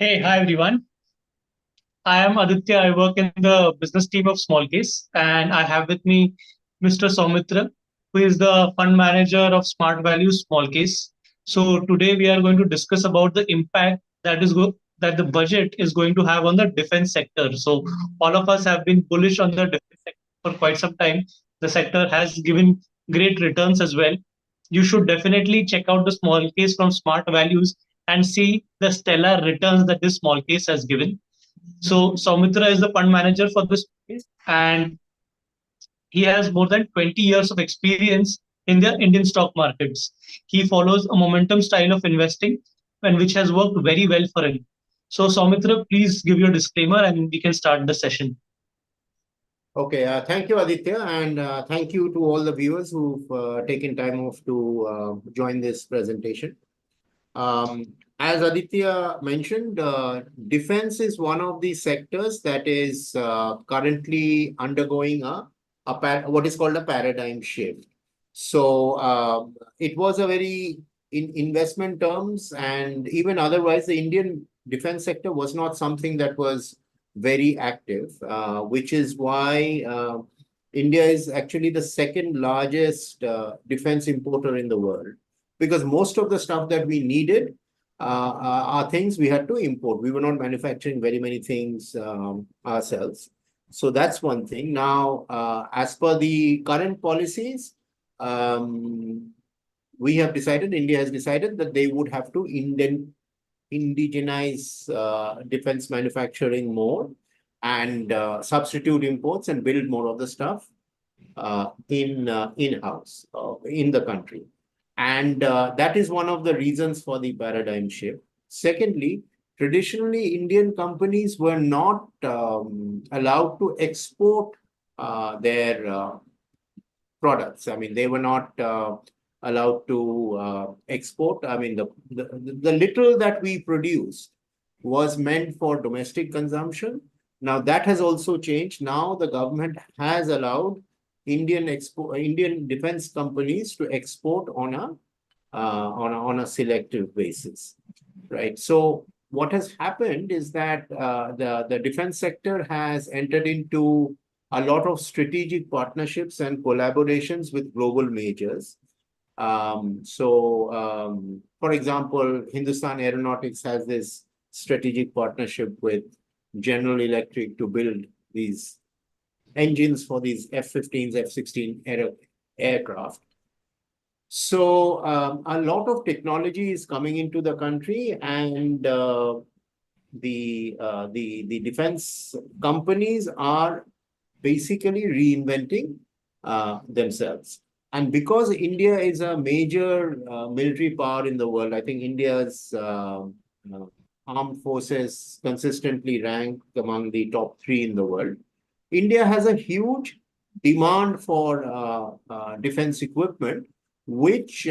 Hey, hi everyone. I am Aditya. I work in the business team of Smallcase, and I have with me Mr. Soumitra, who is the fund manager of Smart Value Smallcase. So today we are going to discuss about the impact that the budget is going to have on the defense sector. So all of us have been bullish on the defense sector for quite some time. The sector has given great returns as well. You should definitely check out the small case from Smart Values and see the stellar returns that this small case has given. So Soumitra is the fund manager for this case, and he has more than 20 years of experience in the Indian stock markets. He follows a momentum style of investing, and which has worked very well for him. So Soumitra, please give your disclaimer, and we can start the session. Okay, thank you, Aditya, and thank you to all the viewers who've taken time off to join this presentation. As Aditya mentioned, defense is one of the sectors that is currently undergoing what is called a paradigm shift. So it was a very, in investment terms and even otherwise, the Indian defense sector was not something that was very active, which is why India is actually the second largest defense importer in the world, because most of the stuff that we needed are things we had to import. We were not manufacturing very many things ourselves. So that's one thing. Now, as per the current policies, we have decided, India has decided that they would have to indigenize defense manufacturing more and substitute imports and build more of the stuff in-house in the country. And that is one of the reasons for the paradigm shift. Secondly, traditionally, Indian companies were not allowed to export their products. I mean, they were not allowed to export. I mean, the little that we produced was meant for domestic consumption. Now that has also changed. Now the government has allowed Indian defense companies to export on a selective basis, right? So what has happened is that the defense sector has entered into a lot of strategic partnerships and collaborations with global majors. For example, Hindustan Aeronautics has this strategic partnership with General Electric to build these engines for these F-15s, F-16 aircraft. So a lot of technology is coming into the country, and the defense companies are basically reinventing themselves. And because India is a major military power in the world, I think India's armed forces consistently rank among the top 3 in the world. India has a huge demand for defense equipment, which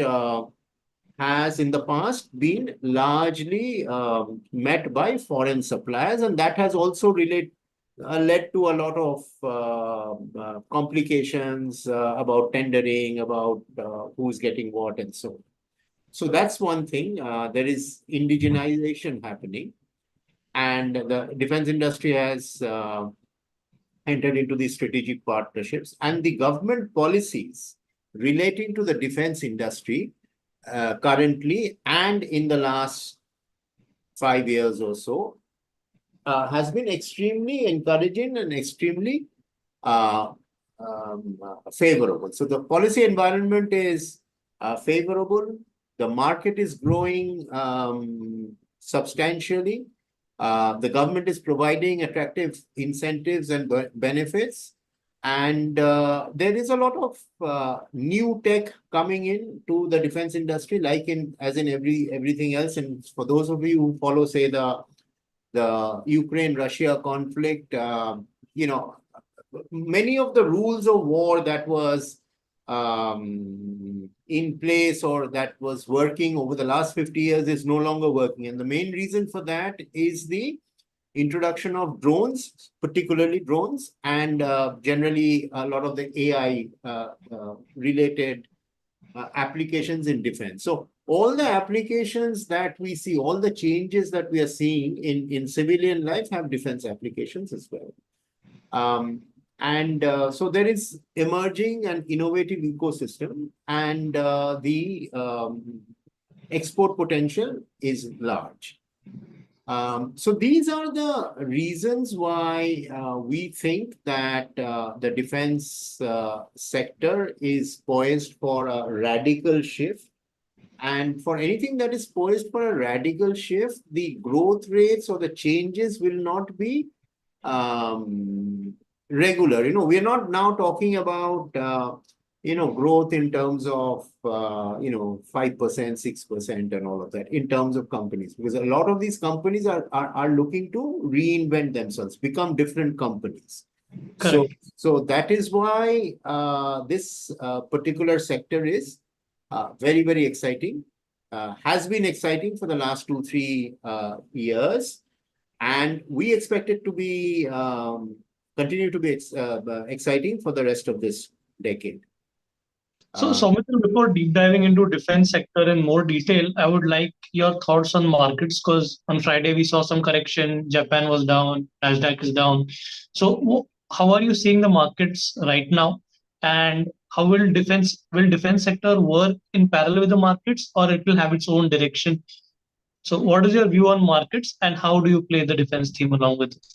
has in the past been largely met by foreign suppliers, and that has also led to a lot of complications about tendering, about who's getting what and so on. So that's one thing. There is indigenization happening, and the defense industry has entered into these strategic partnerships, and the government policies relating to the defense industry currently and in the last 5 years or so has been extremely encouraging and extremely favorable. So the policy environment is favorable. The market is growing substantially. The government is providing attractive incentives and benefits. And there is a lot of new tech coming in to the defense industry, like as in everything else. And for those of you who follow, say, the Ukraine-Russia conflict, many of the rules of war that was in place or that was working over the last 50 years is no longer working. And the main reason for that is the introduction of drones, particularly drones, and generally a lot of the AI related applications in defense. So all the applications that we see, all the changes that we are seeing in civilian life have defense applications as well. So there is emerging and innovative ecosystem, and the export potential is large. So these are the reasons why we think that the defense sector is poised for a radical shift. And for anything that is poised for a radical shift, the growth rates or the changes will not be regular. We are not now talking about growth in terms of 5%, 6% and all of that in terms of companies, because a lot of these companies are looking to reinvent themselves, become different companies. Correct. So that is why this particular sector is very, very exciting, has been exciting for the last 2-3 years. And we expect it to be continue to be exciting for the rest of this decade. So, Soumitra, before deep diving into defense sector in more detail, I would like your thoughts on markets, because on Friday we saw some correction. Japan was down, Nasdaq is down. So, how are you seeing the markets right now, and how will defense sector work in parallel with the markets, or it will have its own direction? So, what is your view on markets, and how do you play the defense theme along with it?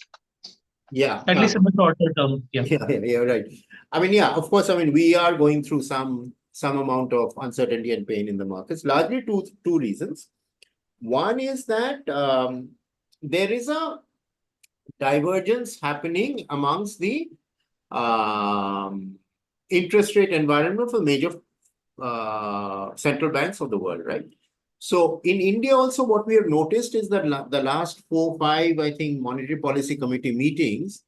Yeah. At least in the shorter term. Yeah. Yeah, right. I mean, yeah, of course, I mean, we are going through some amount of uncertainty and pain in the markets, largely two reasons. One is that there is a divergence happening amongst the interest rate environment for major central banks of the world, right? So in India also, what we have noticed is that the last 4, 5, I think, Monetary Policy Committee meetings,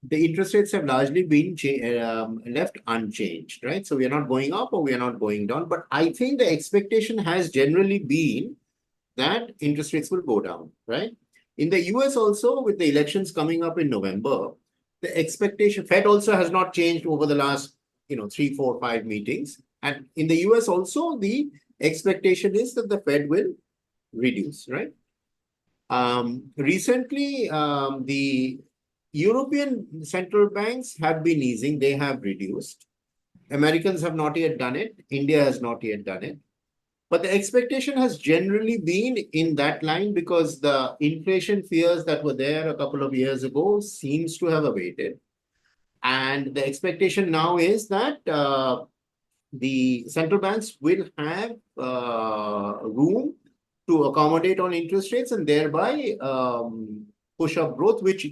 the interest rates have largely been left unchanged, right? So we are not going up or we are not going down. But I think the expectation has generally been that interest rates will go down, right? In the US also, with the elections coming up in November, the expectation, Fed also has not changed over the last 3, 4, 5 meetings. And in the US also, the expectation is that the Fed will reduce, right? Recently, the European central banks have been easing, they have reduced. Americans have not yet done it. India has not yet done it. But the expectation has generally been in that line, because the inflation fears that were there a couple of years ago seems to have abated. And the expectation now is that the central banks will have room to accommodate on interest rates and thereby push up growth, which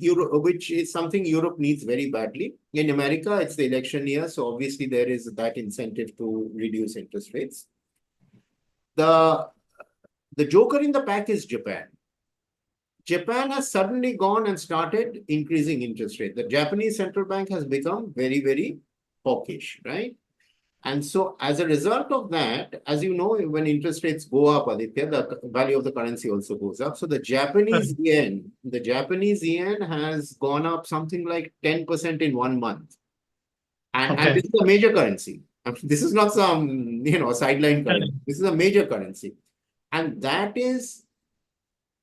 is something Europe needs very badly. In America, it's the election year, so obviously there is that incentive to reduce interest rates. The joker in the pack is Japan. Japan has suddenly gone and started increasing interest rate. The Japanese central bank has become very, very hawkish, right? And so as a result of that, as you know, when interest rates go up, Aditya, the value of the currency also goes up. So the Japanese yen has gone up something like 10% in 1 month. And this is a major currency. I mean, this is not some, sideline currency. This is a major currency. And that is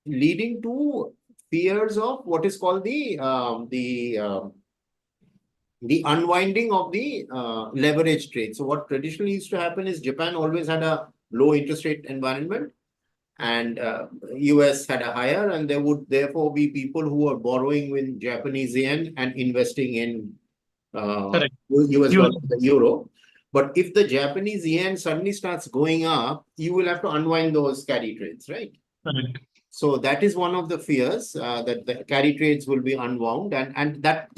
leading to fears of what is called the unwinding of the leverage trade. So what traditionally used to happen is Japan always had a low interest rate environment, and US had a higher, and there would therefore be people who are borrowing with Japanese yen and investing in US dollar, the euro. But if the Japanese yen suddenly starts going up, you will have to unwind those carry trades, right? Correct. So that is one of the fears, that the carry trades will be unwound, and that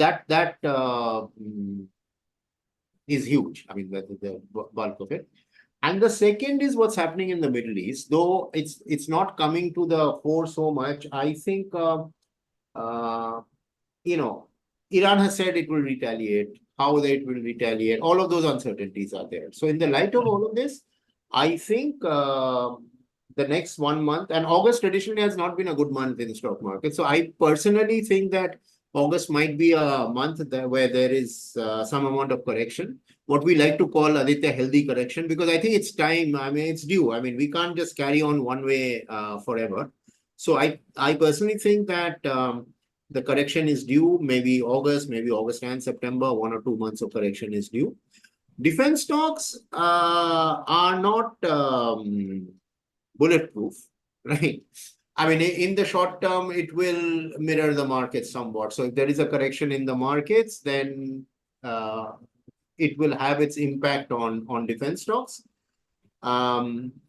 is huge. I mean, the bulk of it. And the second is what's happening in the Middle East, though it's not coming to the fore so much. I think Iran has said it will retaliate. How it will retaliate, all of those uncertainties are there. So in the light of all of this, I think the next 1 month, and August traditionally has not been a good month in the stock market. So I personally think that August might be a month where there is some amount of correction. what we like to call, Aditya, healthy correction, because I think it's time. I mean, it's due. I mean, we can't just carry on one way forever. So I personally think that the correction is due, maybe August and September, 1 or 2 months of correction is due. Defense stocks are not bulletproof, right? I mean, in the short term, it will mirror the market somewhat. So if there is a correction in the markets, then it will have its impact on defense stocks. The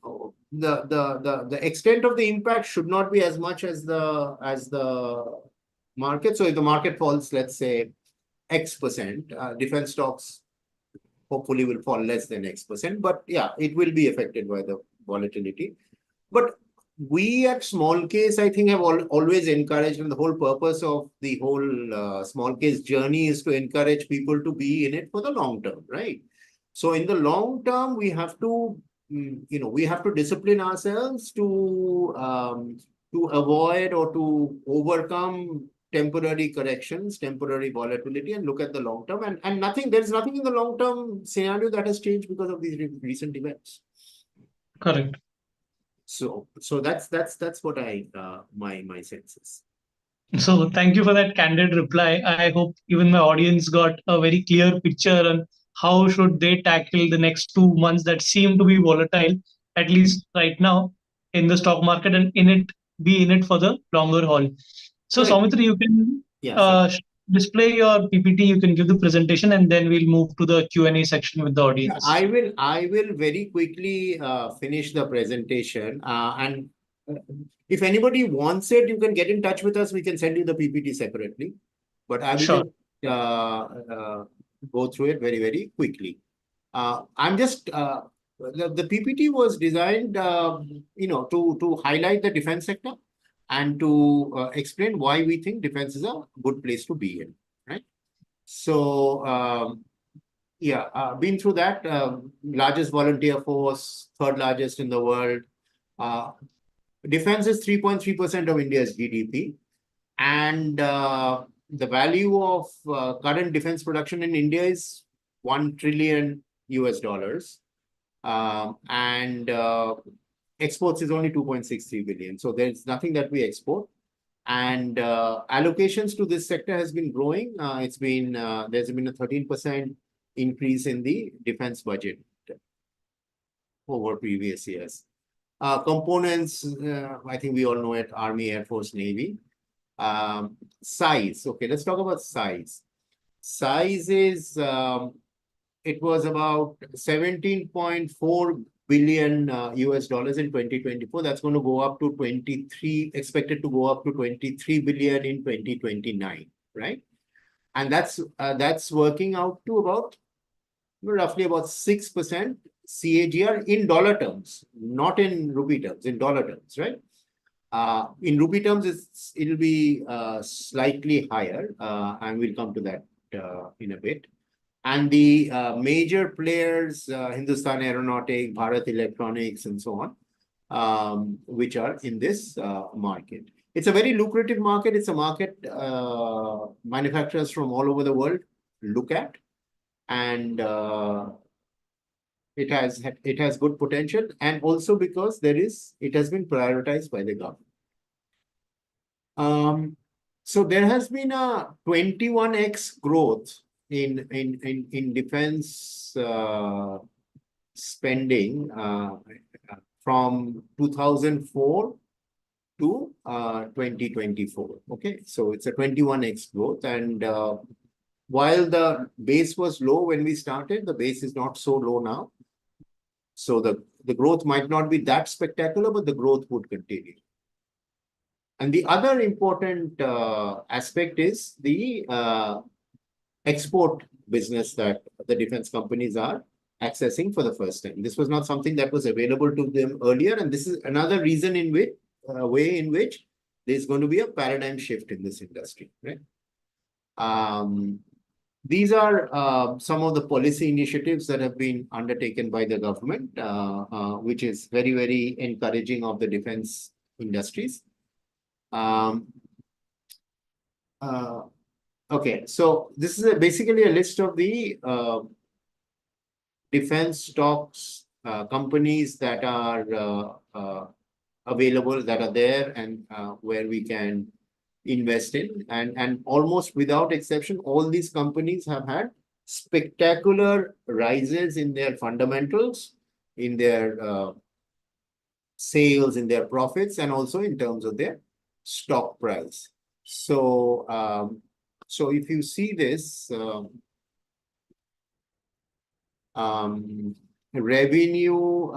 extent of the impact should not be as much as the market. So if the market falls, let's say X%, defense stocks hopefully will fall less than X%. But yeah, it will be affected by the volatility. But we at Smallcase, I think, have always encouraged, and the whole purpose of the whole Smallcase journey is to encourage people to be in it for the long term, right? So in the long term, we have to, we have to discipline ourselves to avoid or to overcome temporary corrections, temporary volatility, and look at the long term. And there's nothing in the long term scenario that has changed because of these recent events. Correct. So that's what my sense is. So thank you for that candid reply. I hope even my audience got a very clear picture on how should they tackle the next 2 months that seem to be volatile, at least right now in the stock market, and be in it for the longer haul. So Right. Soumitra, you can Yeah, sure. display your PPT, you can give the presentation, and then we'll move to the Q&A section with the Yeah, audience. I will very quickly finish the presentation. And if anybody wants it, you can get in touch with us. We can send you the PPT separately. But I will Sure. just go through it very, very quickly. I'm just the PPT was designed, to highlight the defense sector and to explain why we think defense is a good place to be in, right? So yeah, been through that. Largest volunteer force, third largest in the world. Defense is 3.3% of India's GDP, and the value of current defense production in India is $1 trillion, and exports is only 2.63 billion. So there's nothing that we export. And allocations to this sector has been growing. There's been a 13% increase in the defense budget over previous years. Components, I think we all know it: Army, Air Force, Navy. Size. Okay, let's talk about size. Size is it was about 17.4 billion US dollars in 2024. That's going to go up to expected to go up to 23 billion in 2029, right? And that's working out to about roughly about 6% CAGR in dollar terms, not in rupee terms, in dollar terms, right? In rupee terms, it'll be slightly higher, and we'll come to that in a bit. And the major players, Hindustan Aeronautics, Bharat Electronics, and so on, which are in this market. It's a very lucrative market. It's a market manufacturers from all over the world look at, and it has good potential, and also because it has been prioritized by the government. So there has been a 21x growth in defense spending from 2004 to 2024. Okay, so it's a 21x growth, and while the base was low when we started, the base is not so low now. So the growth might not be that spectacular, but the growth would continue. And the other important aspect is the export business that the defense companies are accessing for the first time. This was not something that was available to them earlier, and this is another reason way in which there's going to be a paradigm shift in this industry, right? These are some of the policy initiatives that have been undertaken by the government, which is very, very encouraging of the defense industries. Okay, so this is basically a list of the defense stocks, companies that are available, that are there, and where we can invest in. And almost without exception, all these companies have had spectacular rises in their fundamentals, in their sales, in their profits, and also in terms of their stock price. So, so if you see this, revenue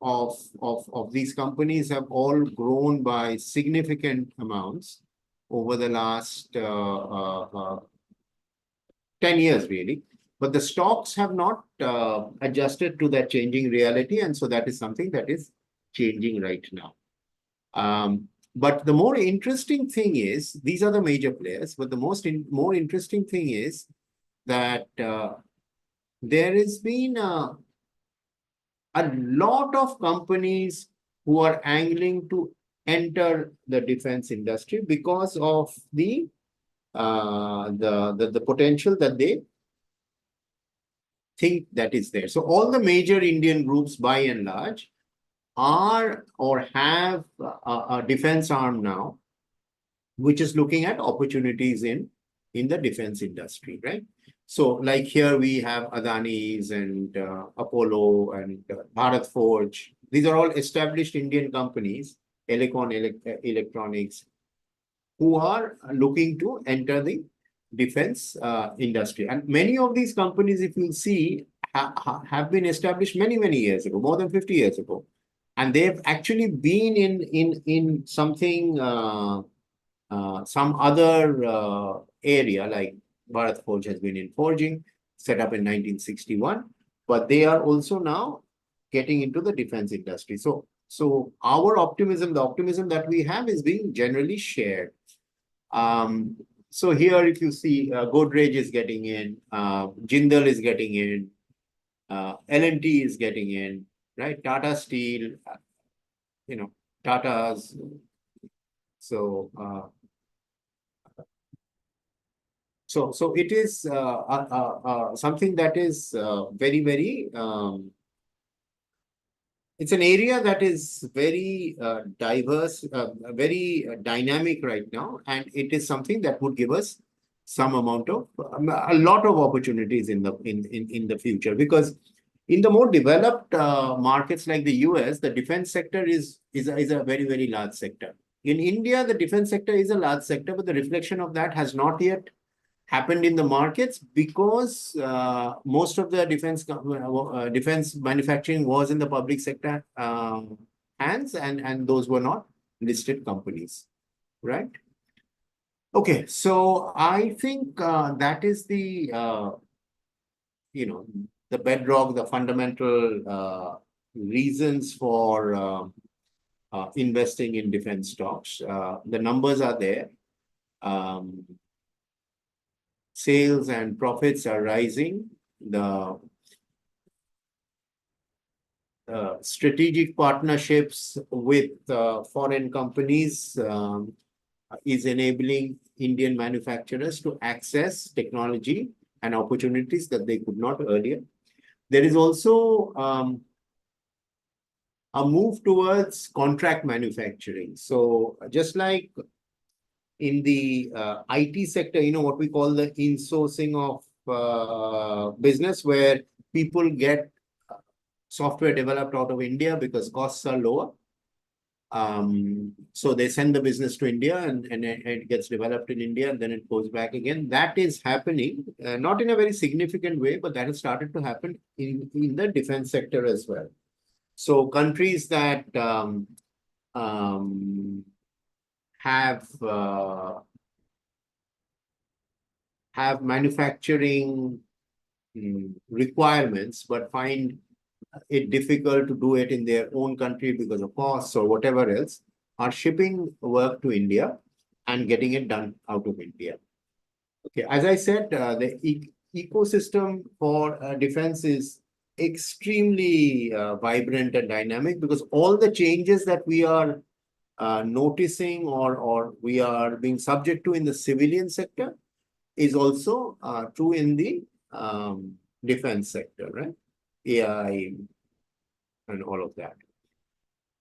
of these companies have all grown by significant amounts over the last 10 years, really. But the stocks have not adjusted to that changing reality. And so that is something that is changing right now. But the more interesting thing is, these are the major players, but the more interesting thing is that there has been a lot of companies who are angling to enter the defense industry because of the potential that they think that is there. So all the major Indian groups, by and large, are or have a defense arm now, which is looking at opportunities in the defense industry, right? So like here we have Adani's and Apollo and Bharat Forge. These are all established Indian companies, Elecon Electronics, who are looking to enter the defense industry. And many of these companies, if you see, have been established many, many years ago, more than 50 years ago. And they've actually been in something, some other area, like Bharat Forge has been in forging, set up in 1961, but they are also now getting into the defense industry. So our optimism, the optimism that we have, is being generally shared. So here, if you see, Godrej is getting in, Jindal is getting in, L&T is getting in, right? Tata Steel, Tata's. So, so it is something that is very, very, it's an area that is very diverse, very dynamic right now. And it is something that would give us some amount of, a lot of opportunities in the future, because in the more developed markets like the US, the defense sector is a very, very large sector. In India, the defense sector is a large sector, but the reflection of that has not yet happened in the markets, because most of the defense manufacturing was in the public sector hands, and those were not listed companies, right? Okay, so I think that is the the bedrock, the fundamental reasons for investing in defense stocks. The numbers are there. Sales and profits are rising. The strategic partnerships with foreign companies is enabling Indian manufacturers to access technology and opportunities that they could not earlier. There is also a move towards contract manufacturing. So just like in the IT sector, what we call the insourcing of business, where people get software developed out of India because costs are lower. So they send the business to India, and it gets developed in India, and then it goes back again. That is happening, not in a very significant way, but that has started to happen in the defense sector as well. So countries that have manufacturing requirements, but find it difficult to do it in their own country because of costs or whatever else, are shipping work to India and getting it done out of India. Okay, as I said, the ecosystem for defense is extremely vibrant and dynamic, because all the changes that we are noticing or we are being subject to in the civilian sector is also true in the defense sector, right? AI, and all of that.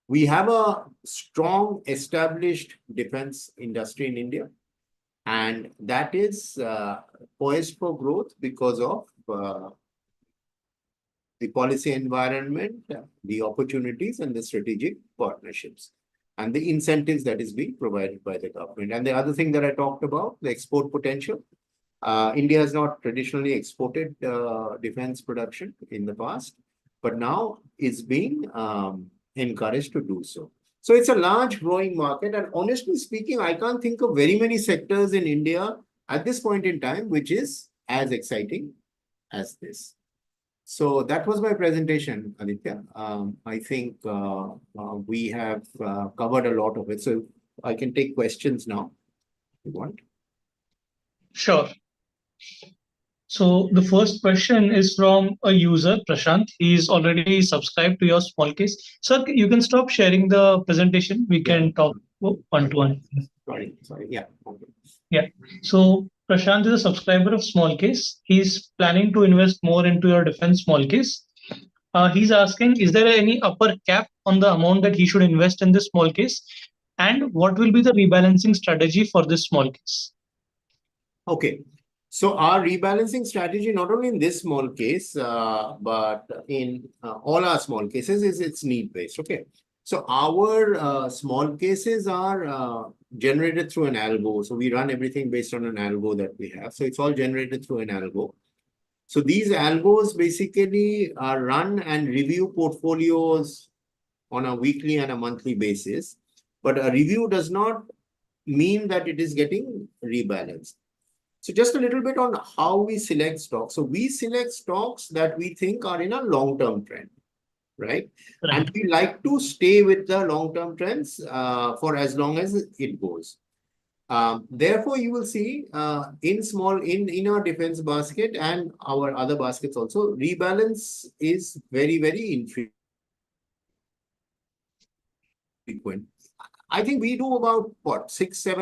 We have a strong established defense industry in India, and that is poised for growth because of the policy environment, the opportunities, and the strategic partnerships, and the incentives that is being provided by the government. And the other thing that I talked about, the export potential. India has not traditionally exported defense production in the past, but now is being encouraged to do so. So it's a large growing market. And honestly speaking, I can't think of very many sectors in India at this point in time, which is as exciting as this. So that was my presentation, Aditya. I think we have covered a lot of it. So I can take questions now if you want. Sure. So the first question is from a user, Prashant. He's already subscribed to your Smallcase. Sir, you can stop sharing the presentation. We can talk one-to-one. Sorry. Yeah. Okay. Yeah. So Prashant is a subscriber of Smallcase. He's planning to invest more into your defense Smallcase. He's asking, is there any upper cap on the amount that he should invest in this Smallcase? And what will be the rebalancing strategy for this Smallcase? Okay. So our rebalancing strategy, not only in this Smallcase, but in all our Smallcases, is it's need-based. Okay. So our Smallcases are generated through an algo. So we run everything based on an algo that we have. So it's all generated through an algo. So these algos basically are run and review portfolios on a weekly and a monthly basis. But a review does not mean that it is getting rebalanced. So just a little bit on how we select stocks. So we select stocks that we think are in a long-term trend, right? And we like to stay with the long-term trends for as long as it goes. Therefore, you will see in our defense basket and our other baskets also, rebalance is very, very infrequent. I think we do about what, 6 a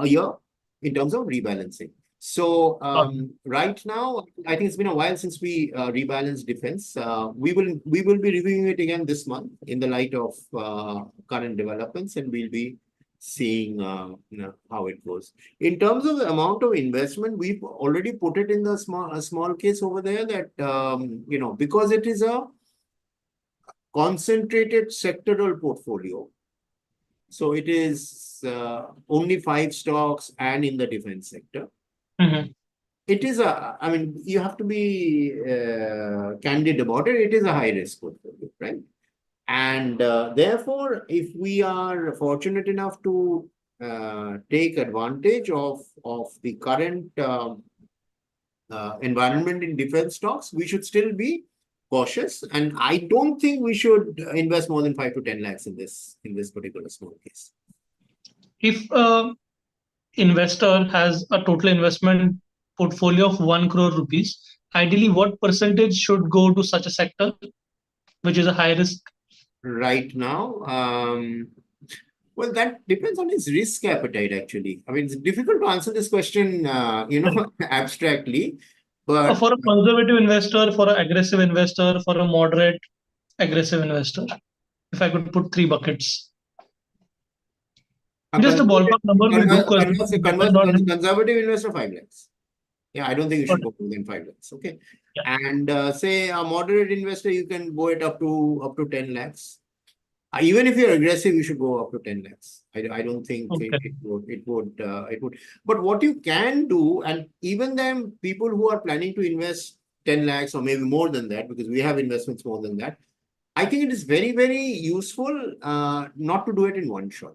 year in terms of rebalancing. So right now, I think it's been a while since we rebalanced defense. We will be reviewing it again this month in the light of current developments, and we'll be seeing how it goes. In terms of the amount of investment, we've already put it in the Smallcase over there that because it is a concentrated sectoral portfolio. So it is only 5 stocks and in the defense sector. It is you have to be candid about it. It is a high risk portfolio, right? And therefore, if we are fortunate enough to take advantage of the current environment in defense stocks, we should still be cautious. And I don't think we should invest more than 5 to 10 lakhs in this particular Smallcase. If investor has a total investment portfolio of 1 crore rupees, ideally what percentage should go to such a sector, which is a high risk? Right now, well, that depends on his risk appetite, actually. I mean, it's difficult to answer this question, abstractly. But for a conservative investor, for an aggressive investor, for a moderate aggressive investor, if I could put 3 buckets. Just a ballpark number will do. Conservative investor, 5 lakhs. Yeah, I don't think you should go more than 5 lakhs. Okay. Yeah. And say a moderate investor, you can go it up to 10 lakhs. Even if you're aggressive, you should go up to 10 lakhs. I don't think it would. But what you can do, and even then, people who are planning to invest 10 lakhs or maybe more than that, because we have investments more than that, I think it is very, very useful not to do it in one shot.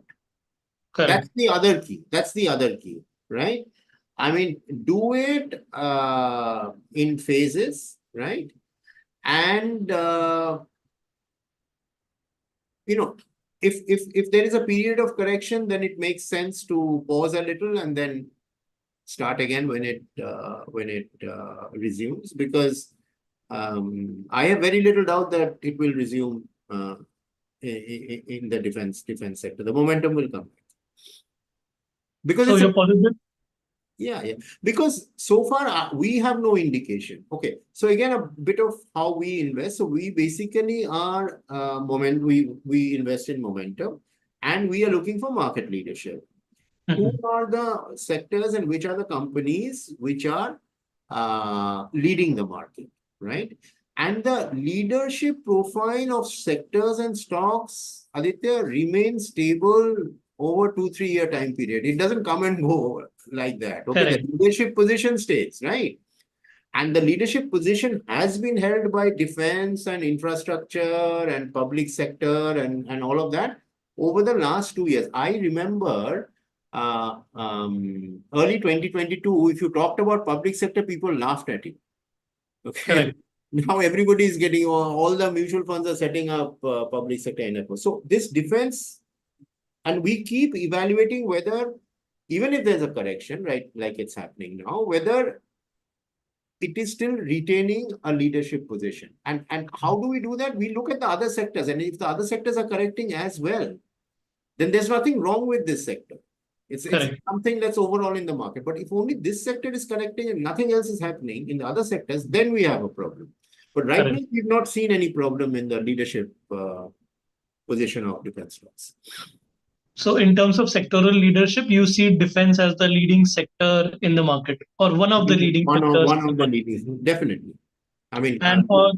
Correct. That's the other key, right? I mean, do it in phases, right? And if there is a period of correction, then it makes sense to pause a little and then start again when it resumes, because I have very little doubt that it will resume in the defense sector. The momentum will come. Because so you're positive? Yeah. Because so far we have no indication. Okay. So again, a bit of how we invest. So we basically are we invest in momentum, and we are looking for market leadership. Who are the sectors and which are the companies which are leading the market, right? And the leadership profile of sectors and stocks, Aditya, remains stable over 2-3 year time period. It doesn't come and go like that. Okay, Correct. the leadership position stays, right? And the leadership position has been held by defense and infrastructure and public sector and all of that over the last 2 years. I remember early 2022, if you talked about public sector, people laughed at you. Okay. Correct. Now everybody is getting, all the mutual funds are setting up public sector NFO. So this defense, and we keep evaluating whether, even if there's a correction, right, like it's happening now, whether it is still retaining a leadership position. And how do we do that? We look at the other sectors, and if the other sectors are correcting as well, then there's nothing wrong with this sector. It's something that's overall in the market. But if only this sector is correcting and nothing else is happening in the other sectors, then we have a problem. But right now, we've not seen any problem in the leadership position of defense stocks. So in terms of sectoral leadership, you see defense as the leading sector in the market, or one of the leading sectors. One of the leading, definitely. I mean, and for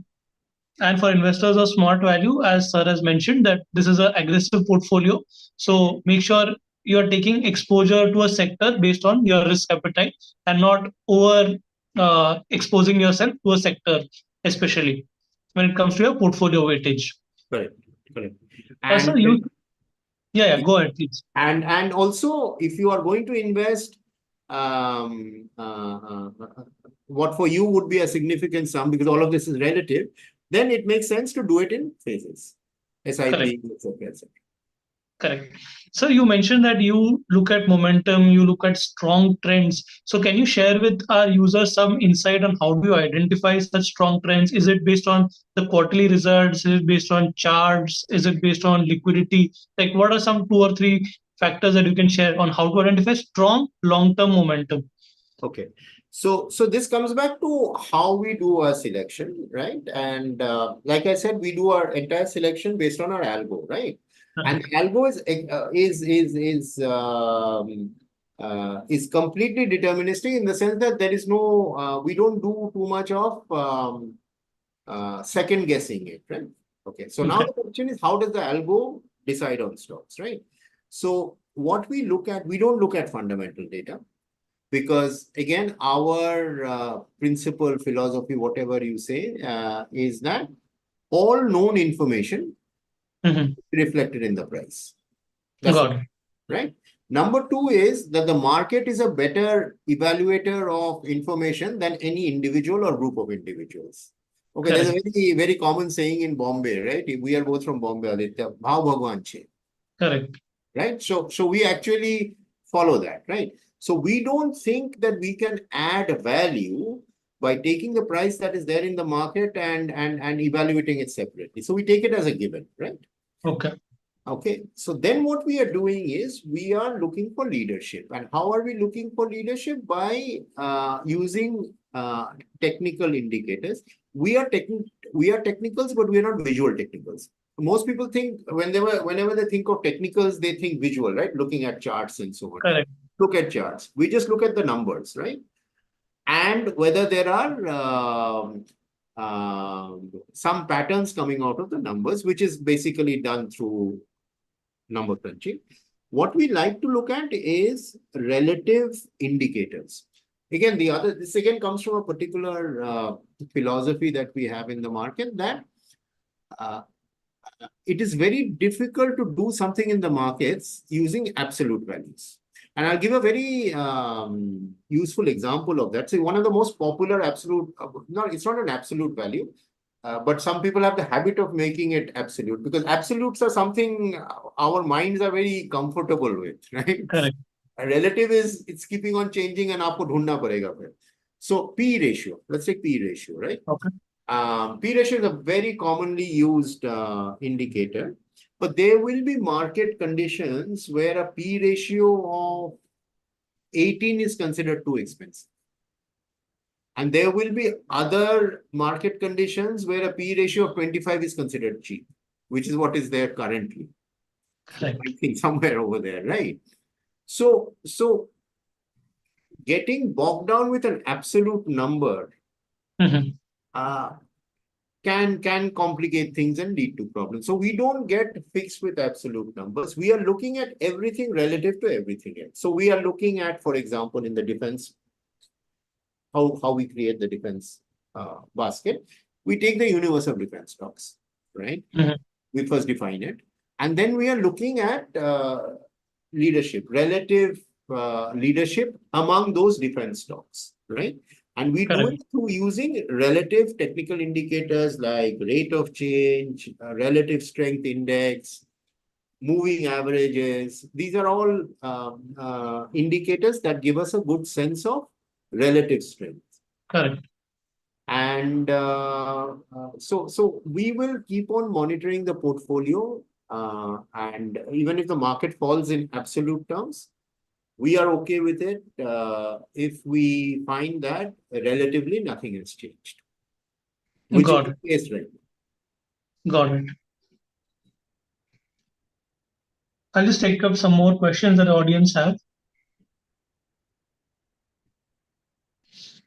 investors of smart value, as sir has mentioned, that this is an aggressive portfolio. So make sure you are taking exposure to a sector based on your risk appetite and not over exposing yourself to a sector, especially when it comes to your portfolio weightage. Correct. And go ahead, please. And also, if you are going to invest, what for you would be a significant sum, because all of this is relative, then it makes sense to do it in phases. SIP, etc. Correct. So you mentioned that you look at momentum, you look at strong trends. So can you share with our users some insight on how do you identify such strong trends? Is it based on the quarterly results? Is it based on charts? Is it based on liquidity? Like, what are some 2 or 3 factors that you can share on how to identify strong long-term momentum? Okay. So this comes back to how we do our selection, right? And like I said, we do our entire selection based on our algo, right? And the algo is completely deterministic in the sense that there is no, we don't do too much of second guessing it, right? Okay. So now the question is, how does the algo decide on stocks, right? So what we look at, we don't look at fundamental data. Because again, our principal philosophy, whatever you say, is that all known information reflected in the price. That's right. Number 2 is that the market is a better evaluator of information than any individual or group of individuals. Okay, there's a very, very common saying in Bombay, right? We are both from Bombay, Aditya. Bhav Bhagwan che. Correct. Right? So we actually follow that, right? So we don't think that we can add value by taking the price that is there in the market and evaluating it separately. So we take it as a given, right? Okay. So then what we are doing is we are looking for leadership. And how are we looking for leadership? By using technical indicators. We are technicals, but we are not visual technicals. Most people think whenever they think of technicals, they think visual, right? Looking at charts and so on. Correct. Look at charts. We just look at the numbers, right? And whether there are some patterns coming out of the numbers, which is basically done through number crunching. What we like to look at is relative indicators. Again, this again comes from a particular philosophy that we have in the market, that it is very difficult to do something in the markets using absolute values. And I'll give a very useful example of that. So one of the most popular absolute, it's not an absolute value, but some people have the habit of making it absolute, because absolutes are something our minds are very comfortable with, right? Correct. A relative is, it's keeping on changing and aapko dhundna padega phir. So P ratio, let's take P ratio, right? Okay. P ratio is a very commonly used indicator. But there will be market conditions where a P ratio of 18 is considered too expensive. And there will be other market conditions where a P ratio of 25 is considered cheap, which is what is there currently. Correct. I think somewhere over there, right? So getting bogged down with an absolute number Mhm. Can complicate things and lead to problems. So we don't get fixed with absolute numbers. We are looking at everything relative to everything else. So we are looking at, for example, in the defense, how we create the defense basket. We take the universal defense stocks, right? Mhm. We first define it. And then we are looking at leadership, relative leadership among those defense stocks, right? And we do Correct. it through using relative technical indicators like rate of change, relative strength index, moving averages. These are all indicators that give us a good sense of relative strength. Correct. And so we will keep on monitoring the portfolio. And even if the market falls in absolute terms, we are okay with it if we find that relatively nothing has changed, which is Got the it. case right now. Got it. I'll just take up some more questions that the audience have.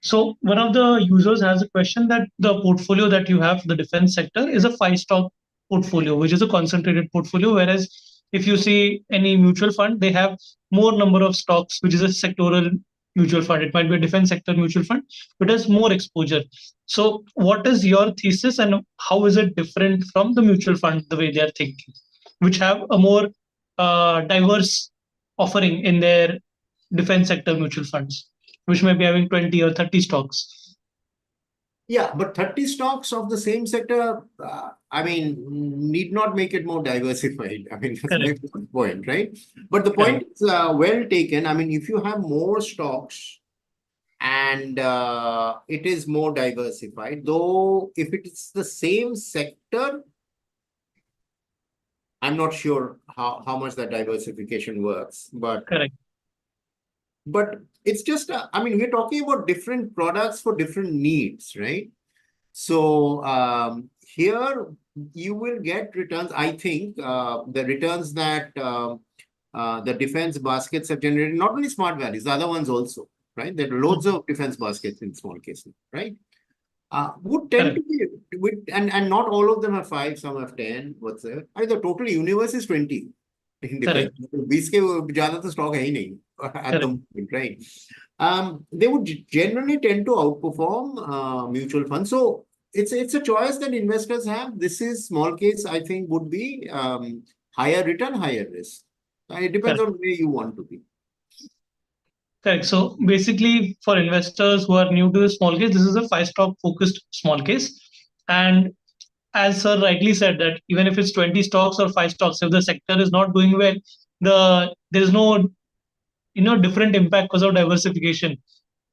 So one of the users has a question that the portfolio that you have for the defense sector is a 5 stock portfolio, which is a concentrated portfolio. Whereas if you see any mutual fund, they have more number of stocks, which is a sectoral mutual fund. It might be a defense sector mutual fund, but has more exposure. So what is your thesis and how is it different from the mutual fund, the way they are thinking, which have a more diverse offering in their defense sector mutual funds, which may be having 20 or 30 stocks? Yeah, but 30 stocks of the same sector, I mean, need not make it more diversified. I mean, that's my Correct. point, right? But the point is well taken. I mean, if you have more stocks and it is more diversified, though if it's the same sector, I'm not sure how much that diversification works, Correct. but it's just, I mean, we're talking about different products for different needs, right? So here you will get returns. I think the returns that the defense baskets have generated, not only smart values, the other ones also, right? There are loads of defense baskets in Smallcase, right? Would tend to be, and not all of them have 5, some have 10, what's there. I mean, the total universe is 20 in defense. 20 के ज़्यादा तो stock है ही नहीं at the moment, right? They would generally tend to outperform mutual funds. So it's a choice that investors have. This is Smallcase, I think, would be higher return, higher risk. It depends on where you want to be. Correct. So basically, for investors who are new to the Smallcase, this is a 5 stock focused Smallcase. And as Sir rightly said, that even if it's 20 stocks or 5 stocks, if the sector is not doing well, there's no different impact because of diversification.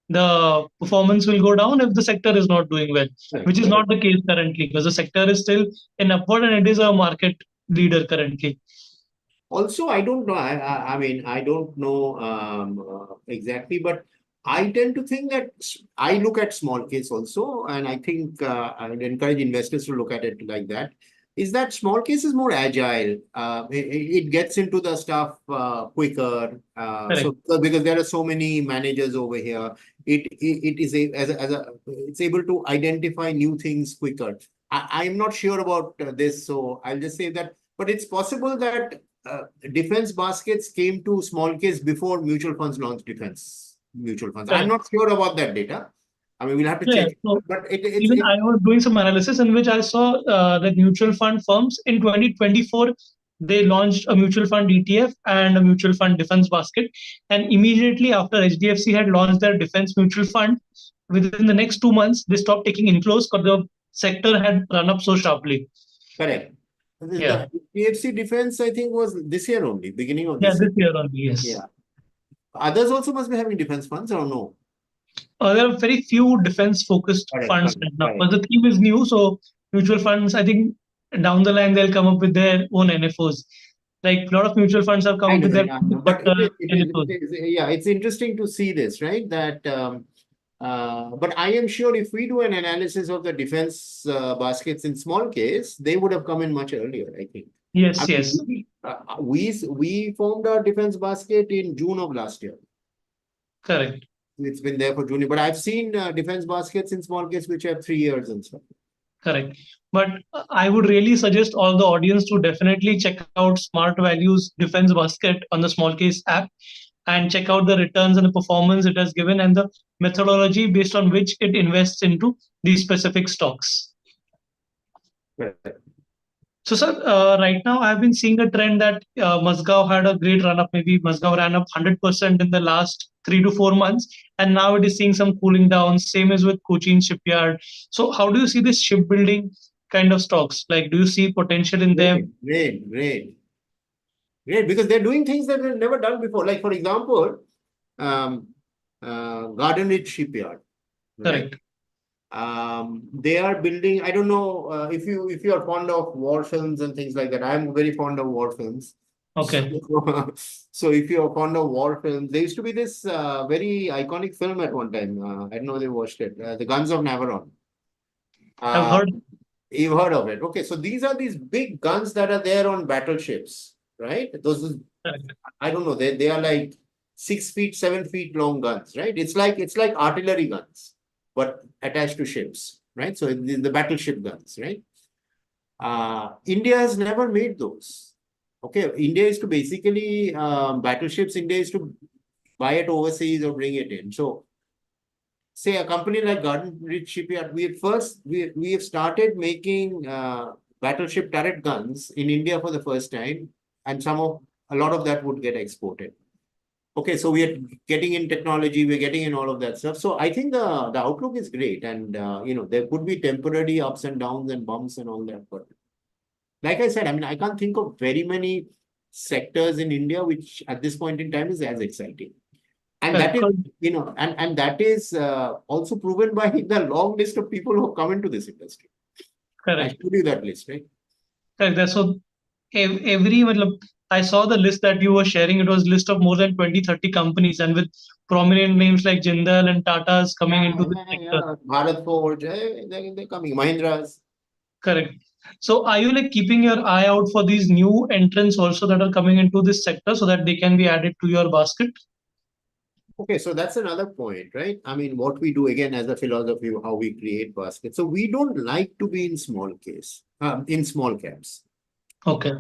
The performance will go down if the sector is not doing well, which is not the case currently, because the sector is still in upward and it is a market leader currently. Also, I don't know. I mean, I don't know exactly, but I tend to think that I look at Smallcase also, and I think I would encourage investors to look at it like that. Is that Smallcase is more agile? It gets into the stuff quicker. So because there are so many managers over here, it is it's able to identify new things quicker. I'm not sure about this, so I'll just say that. But it's possible that defense baskets came to Smallcase before mutual funds launched defense mutual funds. I'm not sure about that data. I mean, we'll have to check. So but I was doing some analysis in which I saw that mutual fund firms in 2024, they launched a mutual fund ETF and a mutual fund defense basket. And immediately after HDFC had launched their defense mutual fund, within the next 2 months, they stopped taking inflows because the sector had run up so sharply. Correct. The PFC defense, I think, was this year only, beginning of this year. Yeah, this year only, yes. Yeah. Others also must be having defense funds, or no? There are very few defense-focused funds right now. But the theme is new, so mutual funds, I think, down the line, they'll come up with their own NFOs. Like a lot of mutual funds have come I up know, with their I know. But yeah, it's interesting to see this, right? That, but I am sure if we do an analysis of the defense baskets in small case, they would have come in much earlier, I think. Yes, yes, We formed our defense basket in June of last year. correct. It's been there for June, but I've seen defense baskets in small case which have 3 years and stuff. Correct. But I would really suggest all the audience to definitely check out Smart Values Defense Basket on the Smallcase app and check out the returns and the performance it has given and the methodology based on which it invests into these specific stocks. So, sir, right now I've been seeing a trend that Mazgaon had a great run up. Maybe Mazgaon ran up 100% in the last 3 to 4 months, and now it is seeing some cooling down. Same as with Cochin Shipyard. So, how do you see this shipbuilding kind of stocks? Like, do you see potential in them? Great, because they're doing things that they've never done before. Like, for example, Garden Ridge Shipyard. Right? Correct. They are building. I don't know if you are fond of war films and things like that. I'm very fond of war films. Okay. So if you are fond of war films, there used to be this very iconic film at one time. I don't know if they watched it. The Guns of Navarone. I've heard. You've heard of it. Okay, so these are these big guns that are there on battleships, right? Those, Correct. I don't know. They are like 6 feet, 7 feet long guns, right? It's like artillery guns, but attached to ships, right? So the battleship guns, right? India has never made those. Okay, India is to basically battleships. India is to buy it overseas or bring it in. So, say a company like Garden Ridge Shipyard, we have started making battleship turret guns in India for the first time, and a lot of that would get exported. Okay, so we are getting in technology, we're getting in all of that stuff. So I think the outlook is great, and there could be temporary ups and downs and bumps and all that. But like I said, I mean, I can't think of very many sectors in India which at this point in time is as exciting. And that is, and that is also proven by the long list of people who have come into this industry. I Correct. showed you that list, right? Correct. So I saw the list that you were sharing. It was a list of more than 20, 30 companies, and with prominent names like Jindal and Tata's coming into the sector. Bharat Forge, they're coming. Mahindras. Correct. So are you like keeping your eye out for these new entrants also that are coming into this sector so that they can be added to your basket? Okay, so that's another point, right? I mean, what we do again as a philosophy of how we create baskets. So we don't like to be in small caps. Okay.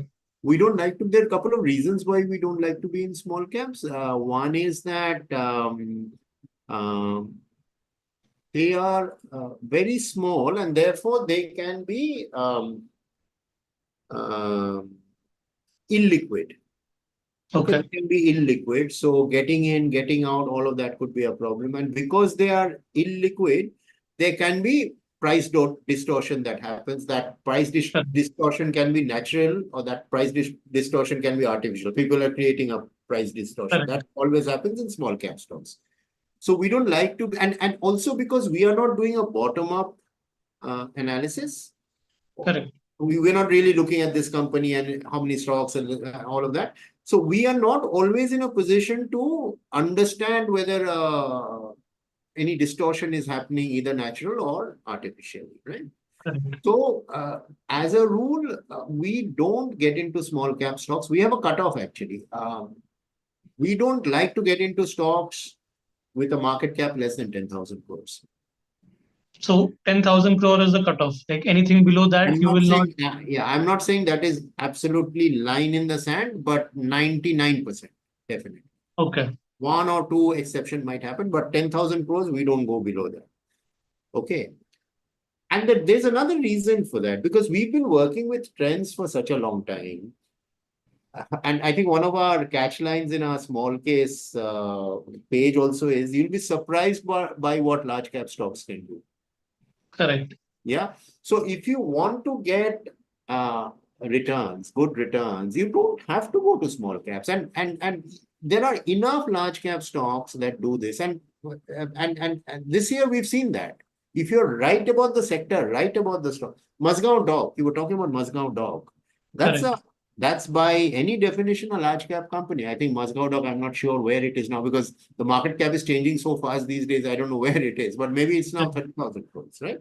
We don't like to. There are a couple of reasons why we don't like to be in small caps. One is that they are very small, and therefore they can be illiquid. Okay. They can be illiquid. So getting in, getting out, all of that could be a problem. And because they are illiquid, there can be price distortion that happens. That price distortion can be natural, or that price distortion can be artificial. People are creating a price distortion. That always happens in small cap stocks. So we don't like to, and also because we are not doing a bottom-up analysis. Correct. We're not really looking at this company and how many stocks and all of that. So we are not always in a position to understand whether any distortion is happening either natural or artificially, right? Correct. So as a rule, we don't get into small cap stocks. We have a cutoff actually. We don't like to get into stocks with a market cap less than 10,000 crores. So 10,000 crore is the cutoff. Like anything below that, you will not. Yeah, I'm not saying that is absolutely line in the sand, but 99% definitely. Okay. 1 or 2 exception might happen, but 10,000 crores, we don't go below that. Okay. And there's another reason for that, because we've been working with trends for such a long time. And I think one of our catch lines in our small case page also is, you'll be surprised by what large cap stocks can do. Correct. Yeah. So if you want to get returns, good returns, you don't have to go to small caps. And there are enough large cap stocks that do this. And this year we've seen that. If you're right about the sector, right about the stock, Mazgaon Dog, you were talking about Mazgaon Dog. That's That's by any definition a large cap company. I think Mazgaodoc, I'm not sure where it is now because the market cap is changing so fast these days. I don't know where it is, but maybe it's now 30,000 crores, right?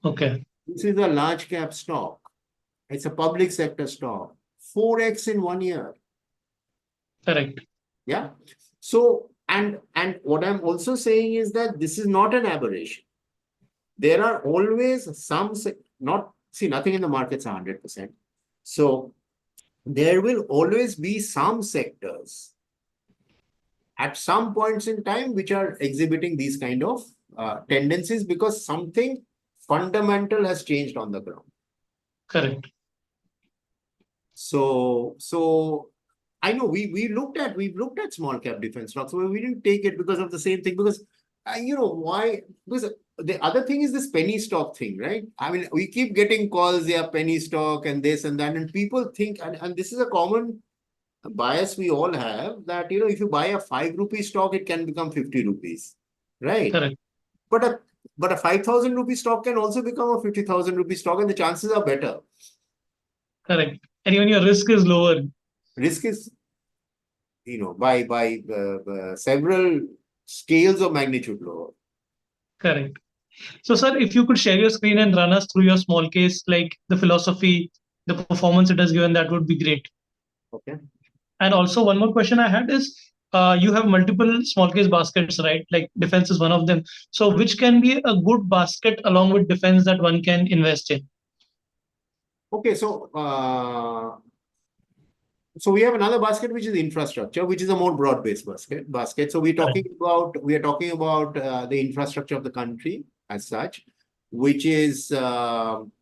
Okay. This is a large cap stock. It's a public sector stock. 4x in 1 year. Correct. Yeah. So, and what I'm also saying is that this is not an aberration. There are always some, nothing in the markets are 100%. So there will always be some sectors at some points in time which are exhibiting these kind of tendencies because something fundamental has changed on the ground. Correct. So I know we've looked at small cap defense stocks, but we didn't take it because of the same thing. Because why? Because the other thing is this penny stock thing, right? I mean, we keep getting calls, yeah, penny stock and this and that, and people think, and this is a common bias we all have that if you buy a 5 rupee stock, it can become 50 rupees, right? Correct. But a 5,000 rupee stock can also become a 50,000 rupee stock, and the chances are better. Correct. And even your risk is lower. Risk is by several scales of magnitude lower. Correct. So, sir, if you could share your screen and run us through your small case, like the philosophy, the performance it has given, that would be great. Okay. And also, one more question I had is, you have multiple small case baskets, right? Like defense is one of them. So, which can be a good basket along with defense that one can invest in? Okay, so we have another basket which is infrastructure, which is a more broad-based basket. So we are talking about the infrastructure of the country as such, which is something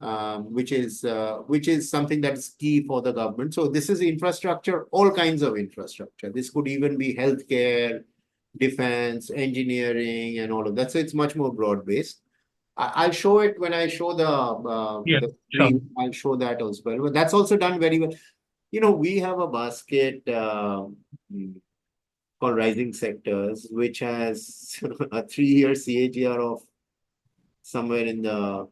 that is key for the government. So this is infrastructure, all kinds of infrastructure. This could even be healthcare, defense, engineering, and all of that. So it's much more broad-based. I'll show it when I show the screen. I'll show that as well. But that's also done very well. We have a basket called Rising Sectors, which has a 3-year CAGR of somewhere in the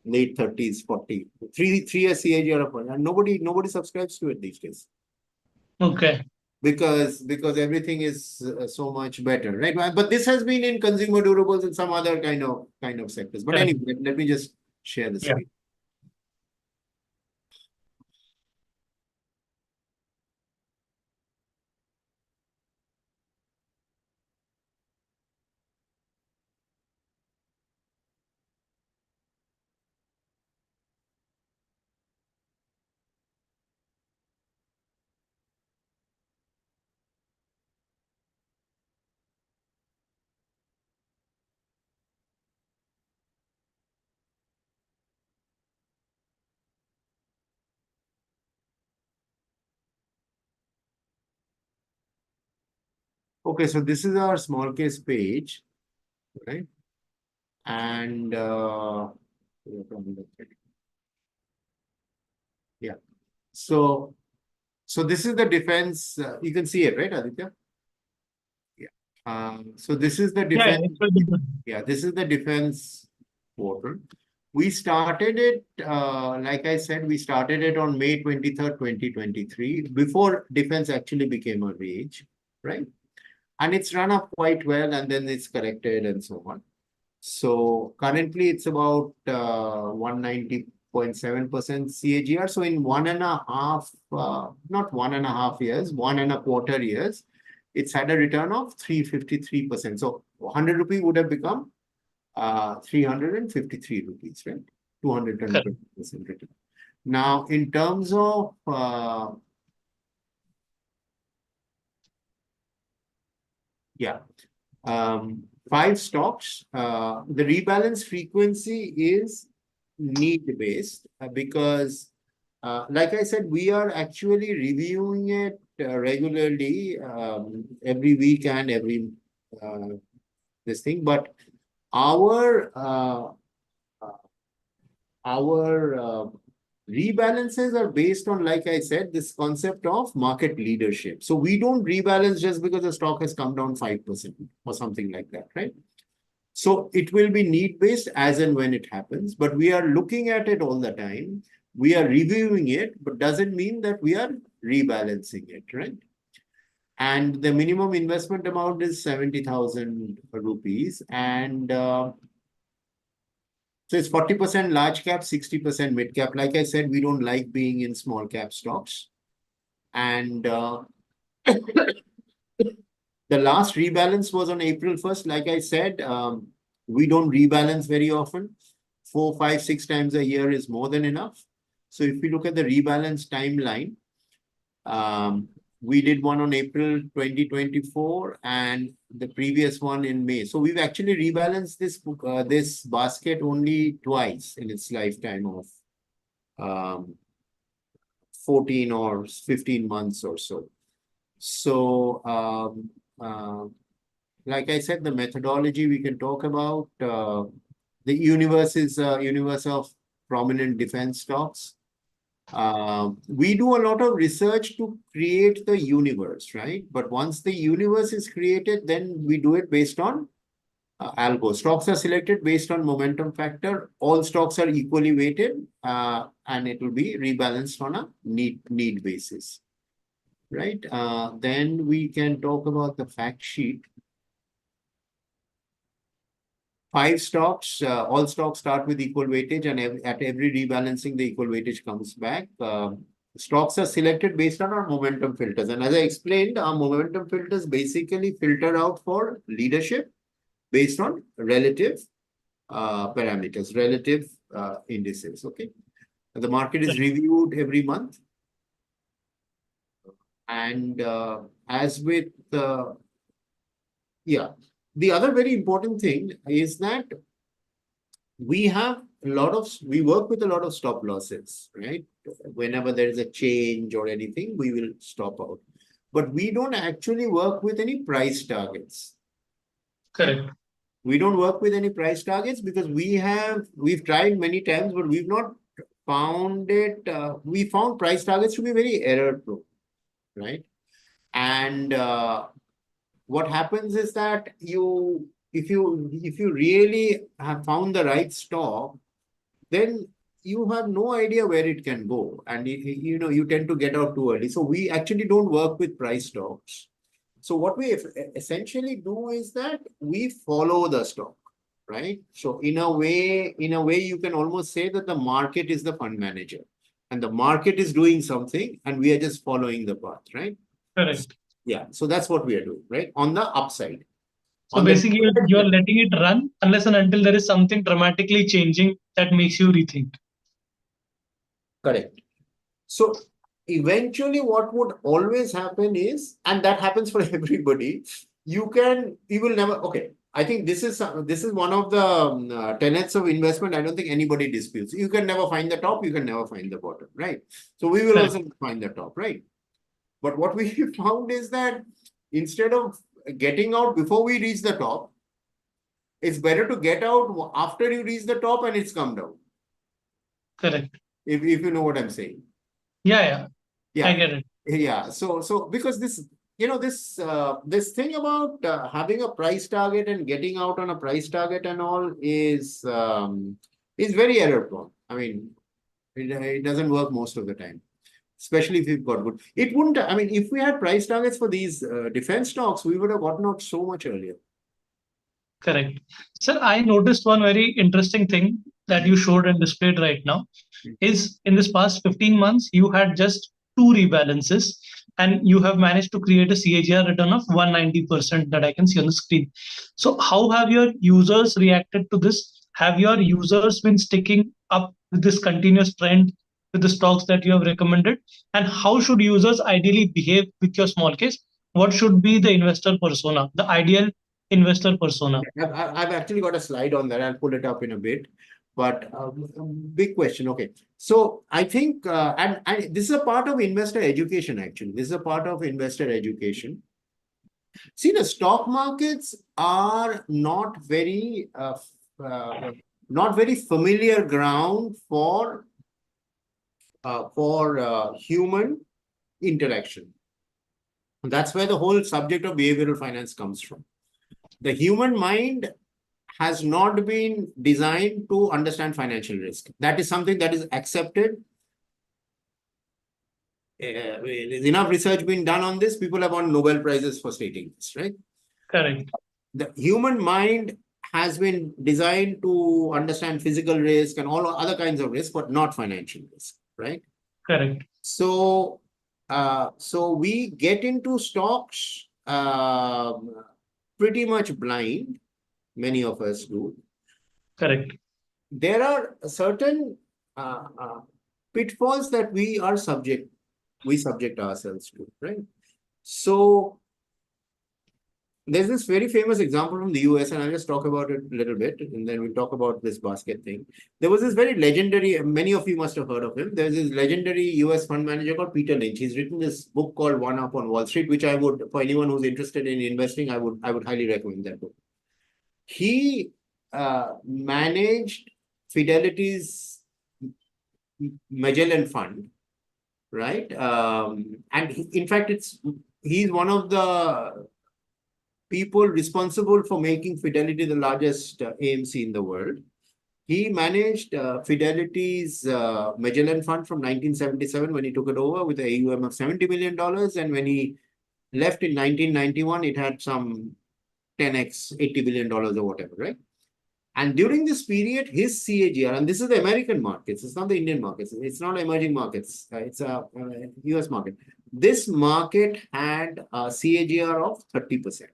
late 30s, 40. 3-year CAGR of, and nobody subscribes to it these days. Okay. Because everything is so much better, right? But this has been in consumer durables and some other kind of sectors. But anyway, let me just share the screen. Okay, so this is our small case page, right? And yeah, so this is the defense. You can see it, right, Aditya? Yeah. So this is the defense. Yeah, this is the defense portal. We started it, like I said, we started it on May 23rd, 2023, before defense actually became a rage, right? And it's run up quite well, and then it's corrected and so on. So currently it's about 190.7% CAGR. So in 1.5, not 1.5 years, 1.25 years, it's had a return of 353%. So 100 rupee would have become 353 rupees, right? 220% return. Now, in terms of five stocks, the rebalance frequency is need-based because, like I said, we are actually reviewing it regularly every week and every this thing. But our rebalances are based on, like I said, this concept of market leadership. So we don't rebalance just because the stock has come down 5% or something like that, right? So it will be need-based as and when it happens, but we are looking at it all the time we are reviewing it, but doesn't mean that we are rebalancing it, right? And the minimum investment amount is 70,000 rupees. And so it's 40% large cap, 60% mid cap. Like I said, we don't like being in small cap stocks. And the last rebalance was on April 1st. Like I said, we don't rebalance very often. 4, 5, 6 times a year is more than enough. So if we look at the rebalance timeline, we did one on April 2024 and the previous one in May. So we've actually rebalanced this basket only twice in its lifetime of 14 or 15 months or so. So like I said, the methodology we can talk about. The universe is a universe of prominent defense stocks. We do a lot of research to create the universe, right? But once the universe is created, then we do it based on algo. Stocks are selected based on momentum factor. All stocks are equally weighted, and it will be rebalanced on a need basis, right? Then we can talk about the fact sheet. 5 stocks, all stocks start with equal weightage, and at every rebalancing, the equal weightage comes back. Stocks are selected based on our momentum filters. And as I explained, our momentum filters basically filter out for leadership based on relative parameters, relative indices, okay? The market is reviewed every month. And as with the other very important thing is that we work with a lot of stop losses, right? Whenever there is a change or anything, we will stop out. But we don't actually work with any price targets. Correct. We don't work with any price targets because we've tried many times, but we've not found it. We found price targets to be very error prone, right? And what happens is that if you really have found the right stock, then you have no idea where it can go, and you tend to get out too early. So we actually don't work with price stocks. So what we essentially do is that we follow the stock, right? So in a way, you can almost say that the market is the fund manager, and the market is doing something, and we are just following the path, right? Correct. Yeah, so that's what we are doing, right? On the upside. So basically, you're letting it run unless and until there is something dramatically changing that makes you rethink. Correct. So eventually what would always happen is, and that happens for everybody, you will never, okay, I think this is one of the tenets of investment. I don't think anybody disputes. You can never find the top, you can never find the bottom, right? So we will also find the top, right? But what we found is that instead of getting out before we reach the top, it's better to get out after you reach the top and it's come down. Correct. If you know what I'm saying. Yeah. I get it. Yeah. So because this thing about having a price target and getting out on a price target and all is very error prone. I mean, it doesn't work most of the time, especially if you've got good. It wouldn't. I mean, if we had price targets for these defense stocks, we would have gotten out so much earlier. Correct. Sir, I noticed one very interesting thing that you showed and displayed right now is in this past 15 months, you had just 2 rebalances and you have managed to create a CAGR return of 190% that I can see on the screen. So how have your users reacted to this? Have your users been sticking up with this continuous trend with the stocks that you have recommended? And how should users ideally behave with your small case? What should be the investor persona, the ideal investor persona? I've actually got a slide on that. I'll pull it up in a bit. But big question. Okay. So I think, and this is a part of investor education, actually. This is a part of investor education. See, the stock markets are not very familiar ground for human interaction. And that's where the whole subject of behavioral finance comes from. The human mind has not been designed to understand financial risk. That is something that is accepted. there's enough research being done on this. People have won Nobel Prizes for stating this, right? Correct. The human mind has been designed to understand physical risk and all other kinds of risk, but not financial risk, right? Correct. So, so we get into stocks pretty much blind. Many of us do. Correct. There are certain pitfalls that we subject ourselves to, right? So there's this very famous example from the US, and I'll just talk about it a little bit, and then we'll talk about this basket thing. There was this very legendary, many of you must have heard of him. There's this legendary US fund manager called Peter Lynch. He's written this book called One Up on Wall Street, which I would, for anyone who's interested in investing, I would highly recommend that book. He managed Fidelity's Magellan Fund, right? And in fact, he's one of the people responsible for making Fidelity the largest AMC in the world. He managed Fidelity's Magellan Fund from 1977 when he took it over with an AUM of $70 million. And when he left in 1991, it had some 10x, $80 billion or whatever, right? And during this period, his CAGR, and this is the American markets, it's not the Indian markets, it's not emerging markets, it's a US market. This market had a CAGR of 30%.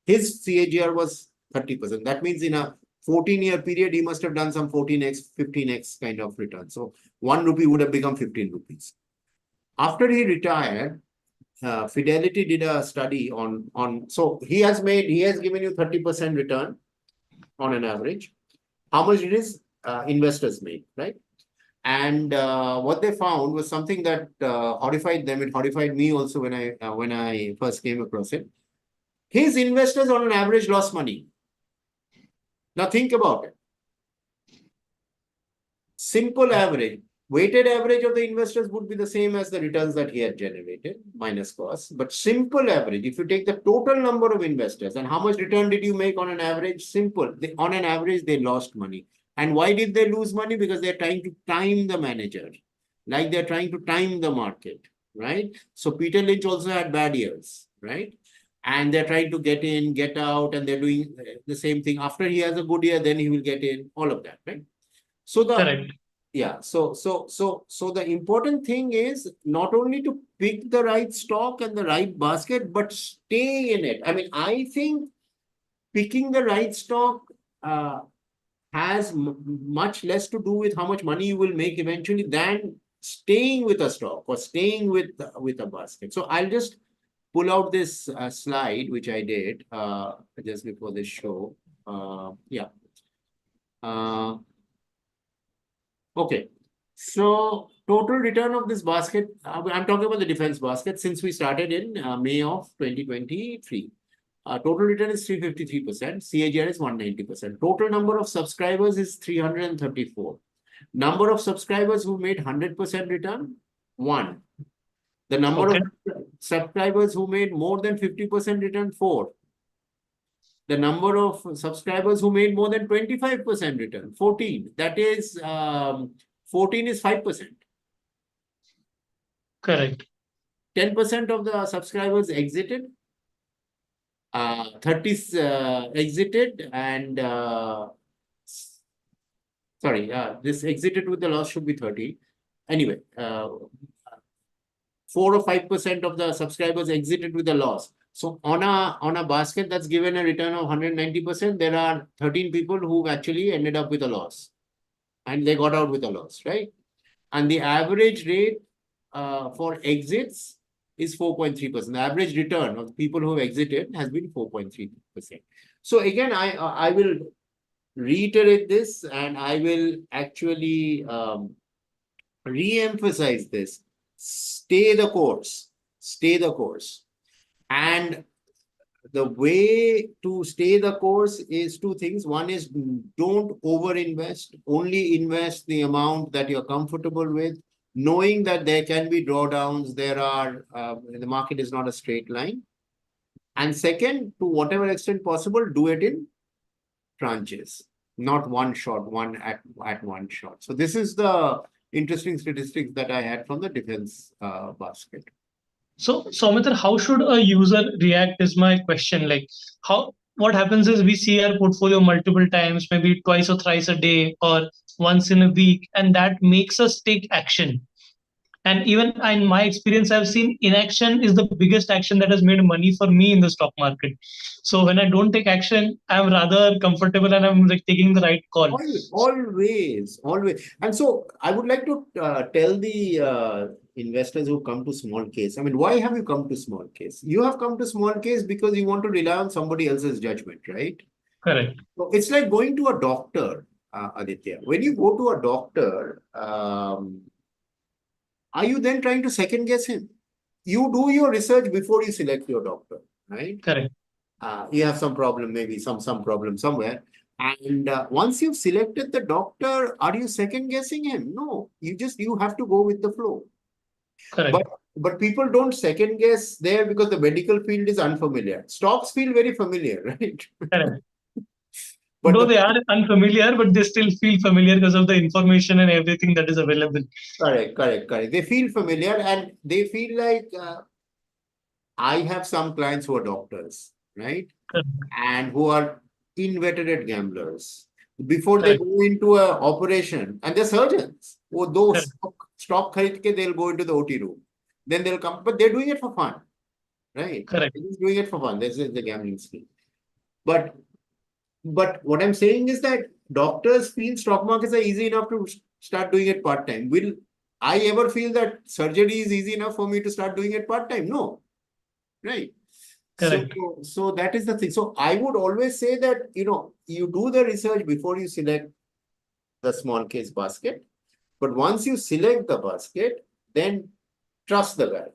His CAGR was 30%. That means in a 14-year period, he must have done some 14x, 15x kind of return. So 1 rupee would have become 15 rupees. After he retired, Fidelity did a study so he has given you 30% return on an average. How much it is investors make, right? And what they found was something that horrified them. It horrified me also when I first came across it. His investors on an average lost money. Now think about it. Simple average. Weighted average of the investors would be the same as the returns that he had generated, minus costs. But simple average, if you take the total number of investors and how much return did you make on an average? Simple. On an average, they lost money. And why did they lose money? Because they're trying to time the manager, like they're trying to time the market, right? So Peter Lynch also had bad years, right? And they're trying to get in, get out, and they're doing the same thing. After he has a good year, then he will get in, all of that, right? So Correct. Yeah, so the important thing is not only to pick the right stock and the right basket, but stay in it. I mean, I think picking the right stock has much less to do with how much money you will make eventually than staying with a stock or staying with a basket. So I'll just pull out this slide, which I did just before this show. Yeah. Okay, so total return of this basket, I'm talking about the defense basket since we started in May of 2023. Total return is 353%, CAGR is 190%. Total number of subscribers is 334. Number of subscribers who made 100% return, 1. The number of subscribers who made more than 50% return, 4. The number of subscribers who made more than 25% return, 14. That is, 14 is 5%. Correct. 10% of the subscribers exited. 30 exited and sorry, this exited with the loss should be 30. Anyway, 4 or 5% of the subscribers exited with a loss. So on a basket that's given a return of 190%, there are 13 people who actually ended up with a loss. And they got out with a loss, right? And the average rate for exits is 4.3%. The average return of people who have exited has been 4.3%. So again, I will reiterate this and I will actually re-emphasize this. Stay the course. Stay the course. And the way to stay the course is 2 things. One is don't overinvest. Only invest the amount that you're comfortable with, knowing that there can be drawdowns. The market is not a straight line. And second, to whatever extent possible, do it in tranches, not one shot, one at one shot. So this is the interesting statistics that I had from the defense basket. So, Soumitra, how should a user react is my question. Like, what happens is we see our portfolio multiple times, maybe twice or thrice a day or once in a week, and that makes us take action. And even in my experience, I've seen inaction is the biggest action that has made money for me in the stock market. So when I don't take action, I'm rather comfortable and I'm like taking the right call. Always. And so I would like to tell the investors who come to Smallcase. I mean, why have you come to Smallcase? You have come to Smallcase because you want to rely on somebody else's judgment, right? Correct. So it's like going to a doctor, Aditya. When you go to a doctor, are you then trying to second guess him? You do your research before you select your doctor, right? Correct. You have some problem, maybe some problem somewhere. And once you've selected the doctor, are you second guessing him? No, you have to go with the flow. Correct. But people don't second guess there because the medical field is unfamiliar. Stocks feel very familiar, right? Correct. But Though they are unfamiliar, but they still feel familiar because of the information and everything that is available. Correct. They feel familiar and they feel like I have some clients who are doctors, right? Correct. And who are inveterate gamblers. Before they Correct. go into an operation, and they're surgeons, or those Correct. stock kharid ke, they'll go into the OT room. Then they'll come, but they're doing it for fun, right? Correct. They're just doing it for fun. This is the gambling scheme. But what I'm saying is that doctors feel stock markets are easy enough to start doing it part-time. Will I ever feel that surgery is easy enough for me to start doing it part-time? No. Right. Correct. So that is the thing. So I would always say that, you do the research before you select the Smallcase basket. But once you select the basket, then trust the guy.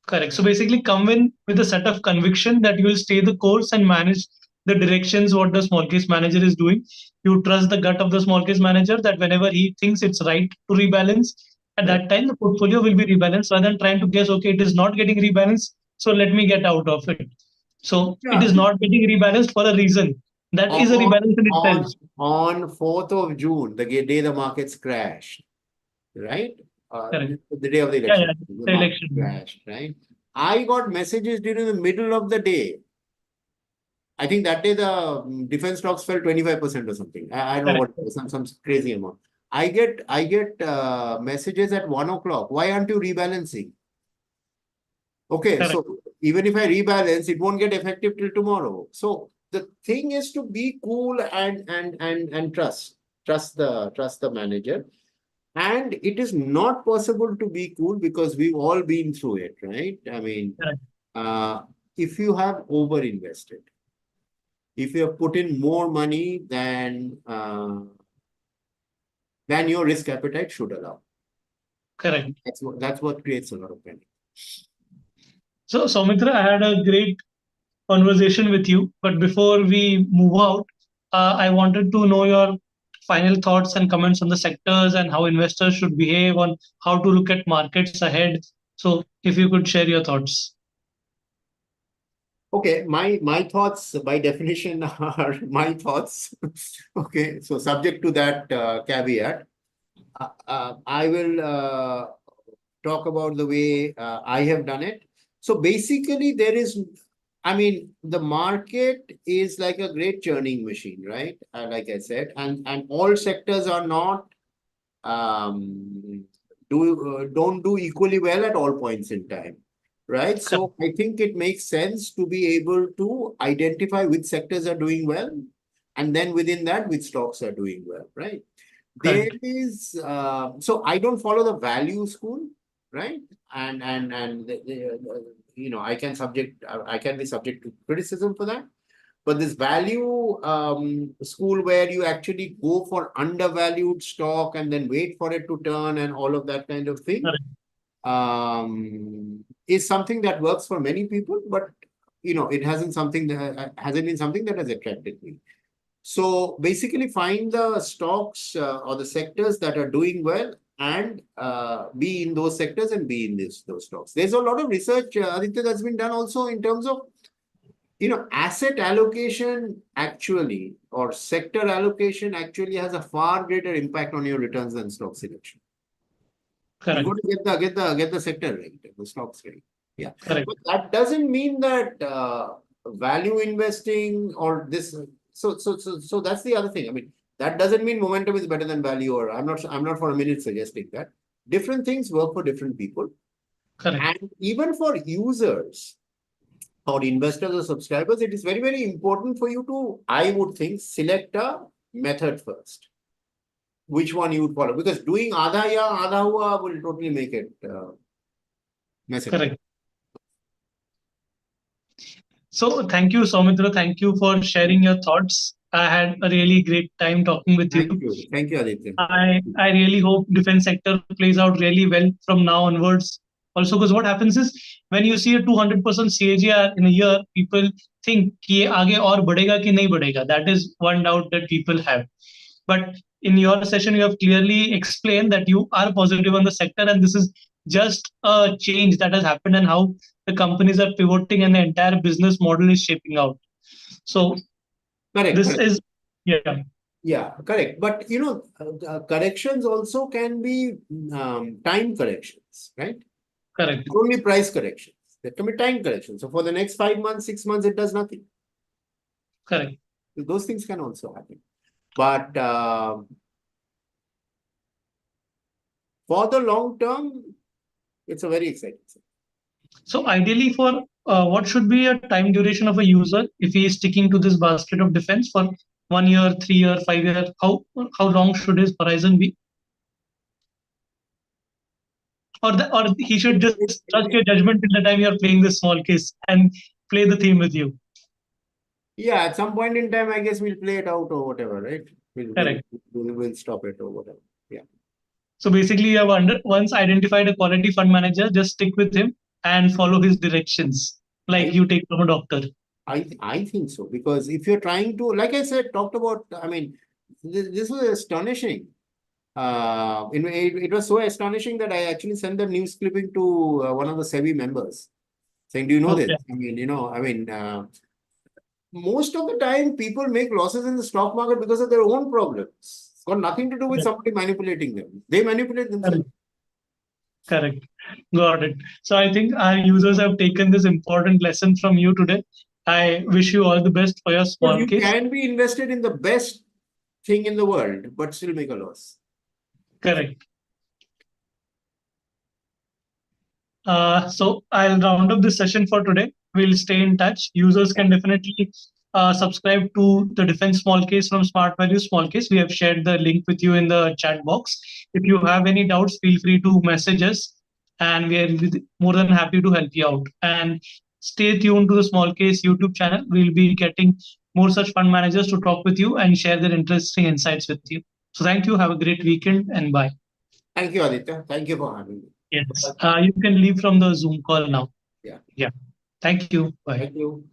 Correct. So basically, come in with a set of conviction that you will stay the course and manage the directions what the small case manager is doing. You trust the gut of the small case manager that whenever he thinks it's right to rebalance, at that time the portfolio will be rebalanced rather than trying to guess, okay, it is not getting rebalanced, so let me get out of it. So it is not getting rebalanced for a reason. That is a rebalance in itself. On 4th of June, the day the markets crashed, right? The day of the election. The election crashed, right? I got messages during the middle of the day. I think that day the defense stocks fell 25% or something. I don't know what, some crazy amount. I get messages at 1 o'clock. Why aren't you rebalancing? Okay, so even if I rebalance, it won't get effective till tomorrow. So the thing is to be cool and trust the manager. And it is not possible to be cool because we've all been through it, right? I mean, if you have over-invested, if you have put in more money than your risk appetite should allow. Correct. That's what creates a lot of panic. So, Soumitra, I had a great conversation with you, but before we move out, I wanted to know your final thoughts and comments on the sectors and how investors should behave, on how to look at markets ahead. So, if you could share your thoughts. Okay, my thoughts by definition are my thoughts. Okay, so subject to that caveat, I will talk about the way I have done it. So basically, the market is like a great churning machine, right? Like I said, and all sectors are not don't do equally well at all points in time. Right. So I think it makes sense to be able to identify which sectors are doing well, and then within that, which stocks are doing well. Right. There is so I don't follow the value school, right? And I can be subject to criticism for that. But this value school where you actually go for undervalued stock and then wait for it to turn and all of that kind of thing. Is something that works for many people, but it hasn't been something that has attracted me. So basically find the stocks or the sectors that are doing well and be in those sectors and be in those stocks. There's a lot of research, Aditya, that's been done also in terms of asset allocation actually, or sector allocation actually has a far greater impact on your returns than stock selection. You Correct. got to get the sector right, the stocks right. Yeah. Correct. But that doesn't mean that value investing or this. So that's the other thing. I mean, that doesn't mean momentum is better than value, or I'm not for a minute suggesting that. Different things work for different people. Correct. And even for users or investors or subscribers, it is very, very important for you to, I would think, select a method first. Which one you would follow? Because doing aadha ya aadha hua will totally make it messy. Correct. So thank you, Soumitra. Thank you for sharing your thoughts. I had a really great time talking with you. Thank you, Aditya. I really hope defense sector plays out really well from now onwards. Also, because what happens is when you see a 200% CAGR in a year, people think कि ये आगे और बढ़ेगा कि नहीं बढ़ेगा. That is one doubt that people have. But in your session, you have clearly explained that you are positive on the sector, and this is just a change that has happened and how the companies are pivoting and the entire business model is shaping out. So Correct. this is, yeah. Yeah, correct. But corrections also can be time corrections, right? Correct. Not only price corrections. There can be time corrections. So for the next 5 months, 6 months, it does nothing. Correct. Those things can also happen. But for the long term, it's a very exciting thing. So ideally, for what should be a time duration of a user if he is sticking to this basket of defense for 1 year, 3 year, 5 year? How long should his horizon be? Or he should just trust your judgment till the time you are playing the small case and play the theme with you. Yeah, at some point in time, I guess we'll play it out or whatever, right? Correct. We'll stop it or whatever. Yeah. So basically, you have once identified a quality fund manager, just stick with him and follow his directions, like you take from a doctor. I think so, because if you're trying to, like I said, talked about, I mean, this was astonishing. It was so astonishing that I actually sent the news clipping to one of the SEBI members saying, do you know this? I mean, most of the time people make losses in the stock market because of their own problems. It's got nothing to do with somebody manipulating them. They manipulate themselves. Correct. Got it. So I think our users have taken this important lesson from you today. I wish you all the best for your small case. You can be invested in the best thing in the world, but still make a loss. Correct. So I'll round up this session for today. We'll stay in touch. Users can definitely subscribe to the Defense Small Case from Smart Value Small Case. We have shared the link with you in the chat box. If you have any doubts, feel free to message us, and we are more than happy to help you out. And stay tuned to the Small Case YouTube channel. We'll be getting more such fund managers to talk with you and share their interesting insights with you. So thank you. Have a great weekend and bye. Thank you, Aditya. Thank you for having me. Yes. You can leave from the Zoom call now. Yeah. Yeah. Thank you. Bye. Thank you.